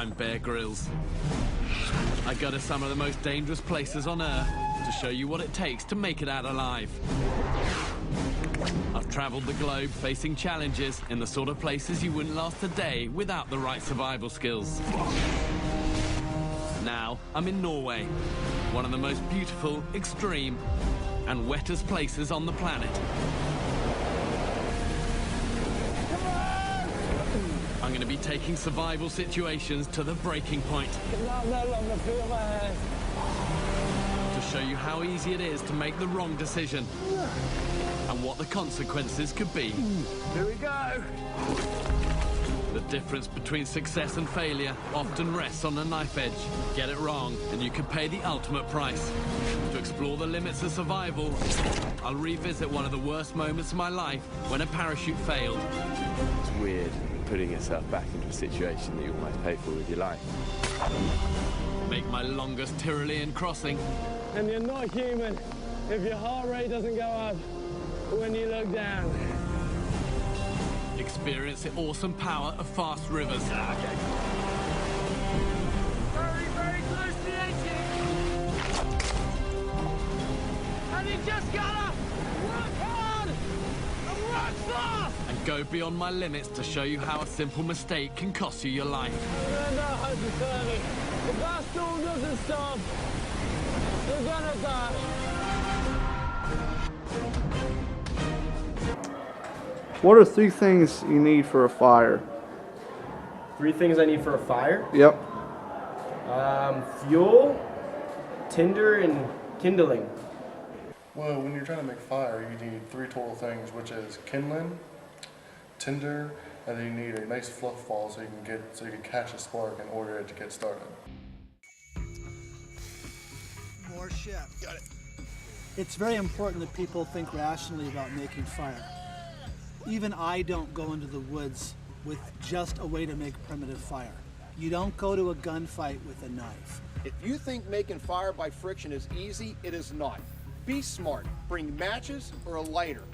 I'm Bear Grylls. I go to some of the most dangerous places on Earth to show you what it takes to make it out alive. I've traveled the globe facing challenges in the sort of places you wouldn't last a day without the right survival skills. Now, I'm in Norway, one of the most beautiful, extreme, and wettest places on the planet. I'm going to be taking survival situations to the breaking point. To show you how easy it is to make the wrong decision and what the consequences could be. Here we go. The difference between success and failure often rests on a knife edge. Get it wrong, and you could pay the ultimate price. To explore the limits of survival, I'll revisit one of the worst moments of my life when a parachute failed. It's weird putting yourself back into a situation that you almost pay for with your life. Make my longest Tyrolean crossing. And you're not human if your heart rate doesn't go up when you look down. Experience the awesome power of fast rivers. Very, very close to the exit. And you just gotta work hard and work fast. And go beyond my limits to show you how a simple mistake can cost you your life. No hypothermia. If that storm doesn't stop, you're gonna die. What are 3 things you need for a fire? 3 things I need for a fire? Yep. Fuel, tinder, and kindling. Well, when you're trying to make fire, you need 3 total things, which is kindling, tinder, and then you need a nice fluff ball so you can catch a spark in order to get started. More chef. Got it. It's very important that people think rationally about making fire. Even I don't go into the woods with just a way to make primitive fire. You don't go to a gunfight with a knife. If you think making fire by friction is easy, it is not. Be smart. Bring matches or a lighter.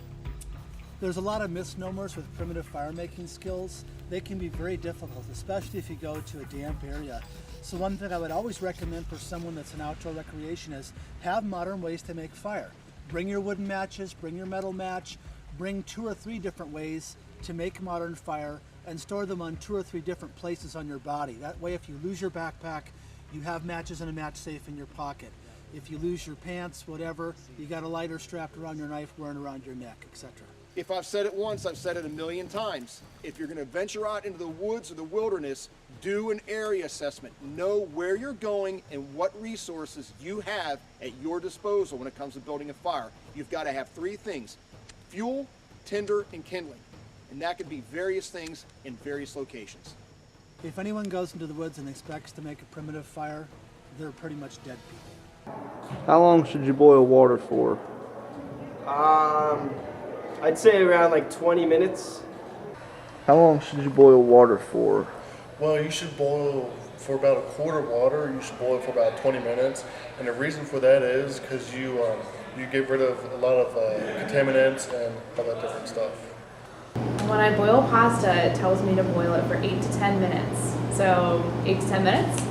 There's a lot of misnomers with primitive fire making skills. They can be very difficult, especially if you go to a damp area. So one thing I would always recommend for someone that's an outdoor recreation is have modern ways to make fire. Bring your wooden matches, bring your metal match, bring 2 or 3 different ways to make modern fire and store them on 2 or 3 different places on your body. That way, if you lose your backpack, you have matches and a match safe in your pocket. If you lose your pants, whatever, you got a lighter strapped around your knife, wearing around your neck, etc. If I've said it once, I've said it 1,000,000 times. If you're going to venture out into the woods or the wilderness, do an area assessment. Know where you're going and what resources you have at your disposal when it comes to building a fire. You've got to have 3 things: fuel, tinder, and kindling. And that could be various things in various locations. If anyone goes into the woods and expects to make a primitive fire, they're pretty much dead people. How long should you boil water for? I'd say around like 20 minutes. How long should you boil water for? Well, you should boil for about a quart of water. You should boil it for about 20 minutes. And the reason for that is because you get rid of a lot of contaminants and all that different stuff. When I boil pasta, it tells me to boil it for 8 to 10 minutes. So 8 to 10 minutes.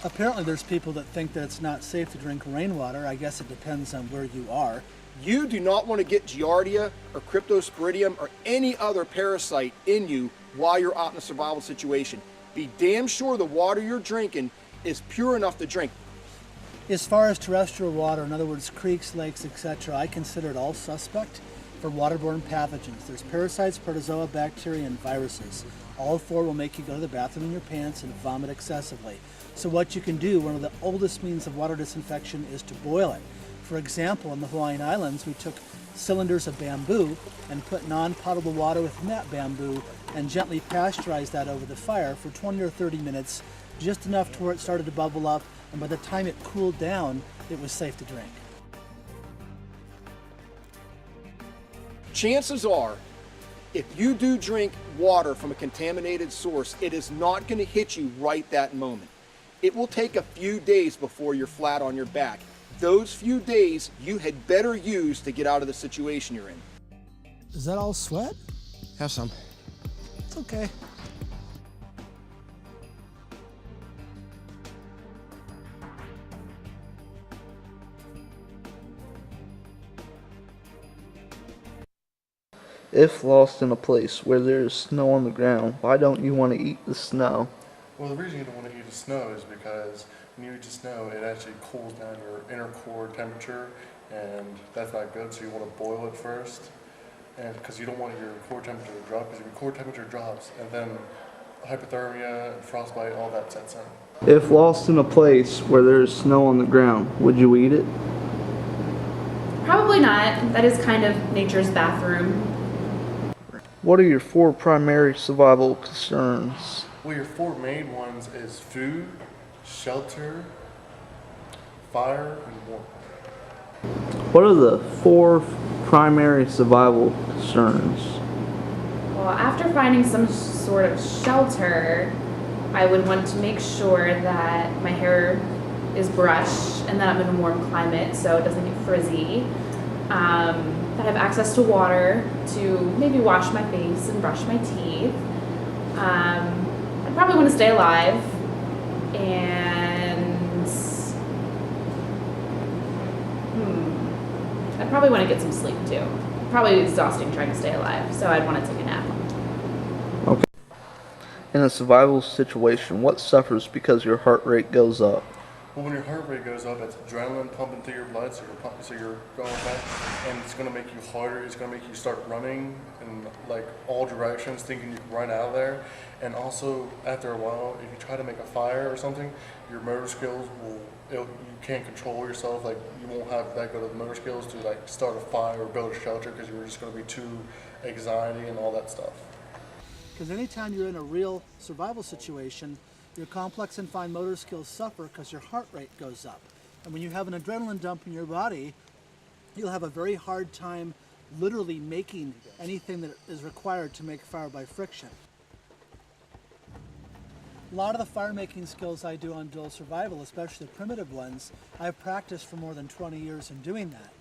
Apparently there's people that think that it's not safe to drink rainwater. I guess it depends on where you are. You do not want to get Giardia or Cryptosporidium or any other parasite in you while you're out in a survival situation. Be damn sure the water you're drinking is pure enough to drink. As far as terrestrial water, in other words, creeks, lakes, etc., I consider it all suspect for waterborne pathogens. There's parasites, protozoa, bacteria, and viruses. All 4 will make you go to the bathroom in your pants and vomit excessively. So what you can do, one of the oldest means of water disinfection, is to boil it. For example, in the Hawaiian Islands, we took cylinders of bamboo and put non-potable water within that bamboo and gently pasteurized that over the fire for 20 or 30 minutes, just enough to where it started to bubble up, and by the time it cooled down, it was safe to drink. Chances are, if you do drink water from a contaminated source, it is not going to hit you right that moment. It will take a few days before you're flat on your back. Those few days you had better use to get out of the situation you're in. Is that all sweat? Have some. It's okay. If lost in a place where there is snow on the ground, why don't you want to eat the snow? Well, the reason you don't want to eat the snow is because when you eat the snow, it actually cools down your inner core temperature, and that's not good. So you want to boil it first, and because you don't want your core temperature to drop, because if your core temperature drops, and then hypothermia, frostbite, all that sets in. If lost in a place where there is snow on the ground, would you eat it? Probably not. That is kind of nature's bathroom. What are your 4 primary survival concerns? Well, your 4 main ones is food, shelter, fire, and warmth. What are the 4 primary survival concerns? Well, after finding some sort of shelter, I would want to make sure that my hair is brushed and that I'm in a warm climate so it doesn't get frizzy. That I have access to water to maybe wash my face and brush my teeth. I'd probably want to stay alive, and I'd probably want to get some sleep too. Probably exhausting trying to stay alive, so I'd want to take a nap. Okay. In a survival situation, what suffers because your heart rate goes up? Well, when your heart rate goes up, it's adrenaline pumping through your blood, so you're going back, and it's going to make you harder. It's going to make you start running in like all directions, thinking you can run out of there. And also, after a while, if you try to make a fire or something, your motor skills you can't control yourself. Like you won't have that good of motor skills to like start a fire or build a shelter because you're just going to be too anxiety and all that stuff. Because anytime you're in a real survival situation, your complex and fine motor skills suffer because your heart rate goes up. And when you have an adrenaline dump in your body, you'll have a very hard time literally making anything that is required to make fire by friction. A lot of the fire making skills I do on dual survival, especially the primitive ones, I've practiced for more than 20 years in doing that.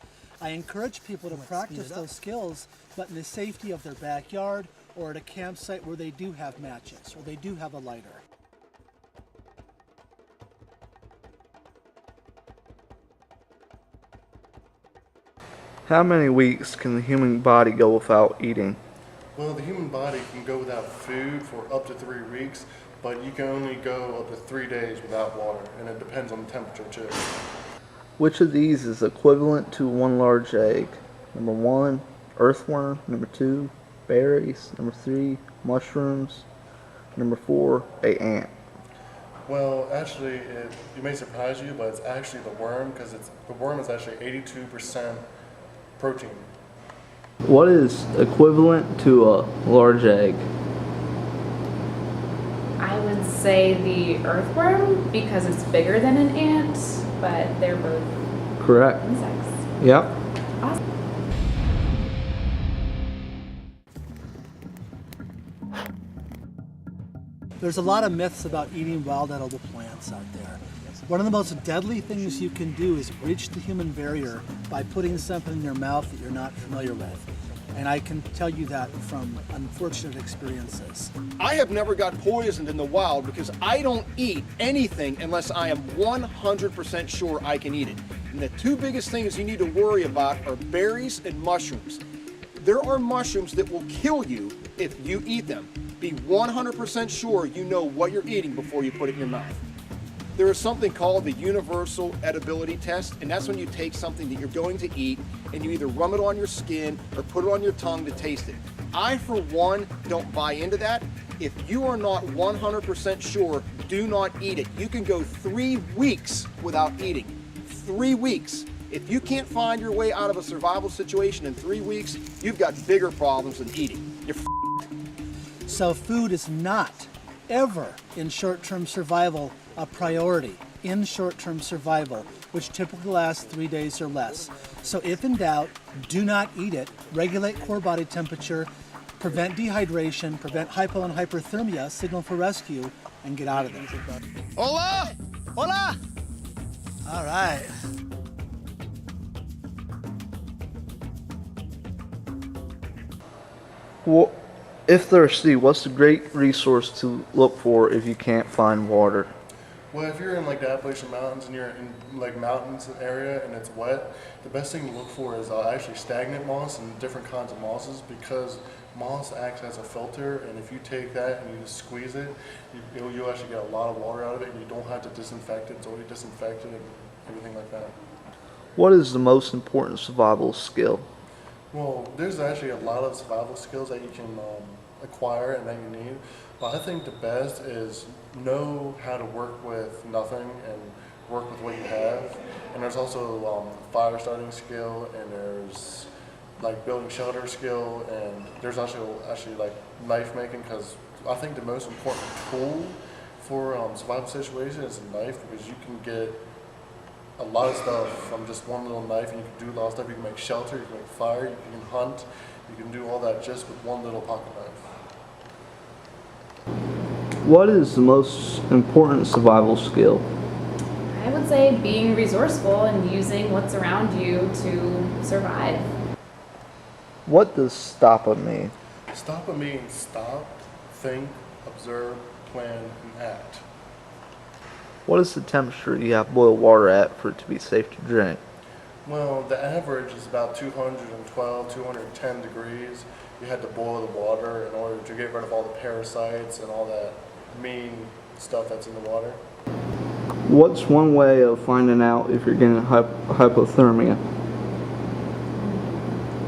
I encourage people to practice those skills, but in the safety of their backyard or at a campsite where they do have matches or they do have a lighter. How many weeks can the human body go without eating? Well, the human body can go without food for up to 3 weeks, but you can only go up to 3 days without water, and it depends on the temperature too. Which of these is equivalent to 1 large egg? Number 1, earthworm. Number 2, berries. Number 3, mushrooms. Number 4, an ant. Well, actually, it may surprise you, but it's actually the worm, because the worm is actually 82% protein. What is equivalent to a large egg? I would say the earthworm because it's bigger than an ant, but they're both Correct. insects. Yep. Awesome. There's a lot of myths about eating wild edible plants out there. One of the most deadly things you can do is breach the human barrier by putting something in your mouth that you're not familiar with. And I can tell you that from unfortunate experiences. I have never got poisoned in the wild because I don't eat anything unless I am 100% sure I can eat it. And the 2 biggest things you need to worry about are berries and mushrooms. There are mushrooms that will kill you if you eat them. Be 100% sure you know what you're eating before you put it in your mouth. There is something called the universal edibility test, and that's when you take something that you're going to eat and you either rub it on your skin or put it on your tongue to taste it. I, for one, don't buy into that. If you are not 100% sure, do not eat it. You can go 3 weeks without eating. 3 weeks. If you can't find your way out of a survival situation in 3 weeks, you've got bigger problems than eating. You're So food is not ever in short-term survival a priority in short-term survival, which typically lasts 3 days or less. So if in doubt, do not eat it. Regulate core body temperature, prevent dehydration, prevent hypo and hyperthermia, signal for rescue, and get out of there. Hola! Hola! All right. Well, if thirsty, what's a great resource to look for if you can't find water? Well, if you're in like the Appalachian Mountains and you're in like mountains area and it's wet, the best thing to look for is actually stagnant moss and different kinds of mosses, because moss acts as a filter, and if you take that and you just squeeze it, you'll actually get a lot of water out of it, and you don't have to disinfect it. It's already disinfected and everything like that. What is the most important survival skill? Well, there's actually a lot of survival skills that you can acquire and that you need. But I think the best is know how to work with nothing and work with what you have. And there's also fire starting skill, and there's like building shelter skill, and there's also actually like knife making, because I think the most important tool for survival situation is a knife, because you can get a lot of stuff from just one little knife, and you can do a lot of stuff. You can make shelter, you can make fire, you can hunt, you can do all that just with one little pocket knife. What is the most important survival skill? I would say being resourceful and using what's around you to survive. What does STOPA mean? STOPA means stop, think, observe, plan, and act. What is the temperature you have boiled water at for it to be safe to drink? Well, the average is about 212, 210 degrees. You had to boil the water in order to get rid of all the parasites and all that mean stuff that's in the water. What's one way of finding out if you're getting hypothermia?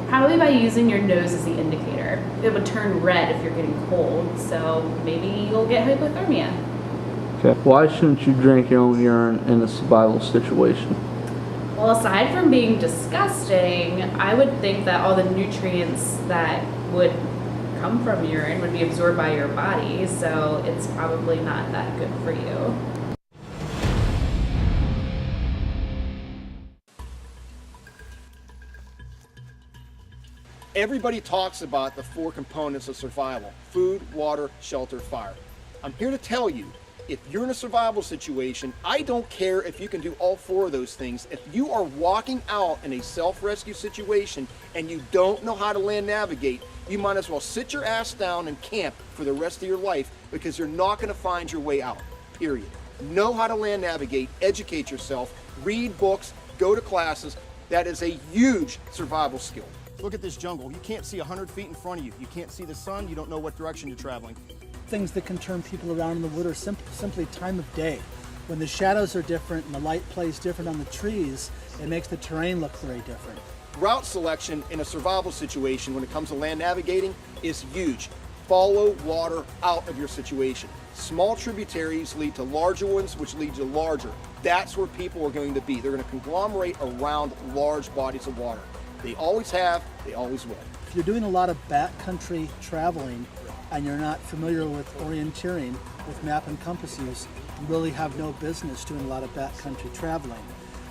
Probably by using your nose as the indicator. It would turn red if you're getting cold, so maybe you'll get hypothermia. Okay. Why shouldn't you drink your own urine in a survival situation? Well, aside from being disgusting, I would think that all the nutrients that would come from urine would be absorbed by your body, so it's probably not that good for you. Everybody talks about the 4 components of survival: food, water, shelter, fire. I'm here to tell you, if you're in a survival situation, I don't care if you can do all 4 of those things. If you are walking out in a self-rescue situation and you don't know how to land navigate, you might as well sit your ass down and camp for the rest of your life, because you're not going to find your way out, period. Know how to land navigate, educate yourself, read books, go to classes. That is a huge survival skill. Look at this jungle. You can't see 100 feet in front of you. You can't see the sun. You don't know what direction you're traveling. Things that can turn people around in the wood are simply time of day. When the shadows are different and the light plays different on the trees, it makes the terrain look very different. Route selection in a survival situation when it comes to land navigating is huge. Follow water out of your situation. Small tributaries lead to larger ones, which lead to larger. That's where people are going to be. They're going to conglomerate around large bodies of water. They always have, they always will. If you're doing a lot of backcountry traveling and you're not familiar with orienteering with map and compass use, you really have no business doing a lot of backcountry traveling.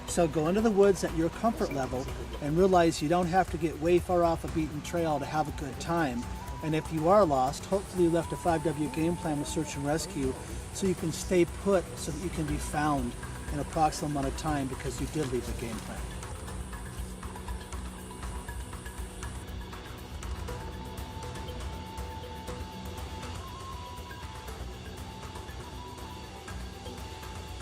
So go into the woods at your comfort level and realize you don't have to get way far off a beaten trail to have a good time. And if you are lost, hopefully you left a 5W game plan with search and rescue so you can stay put so that you can be found in an approximate amount of time because you did leave a game plan.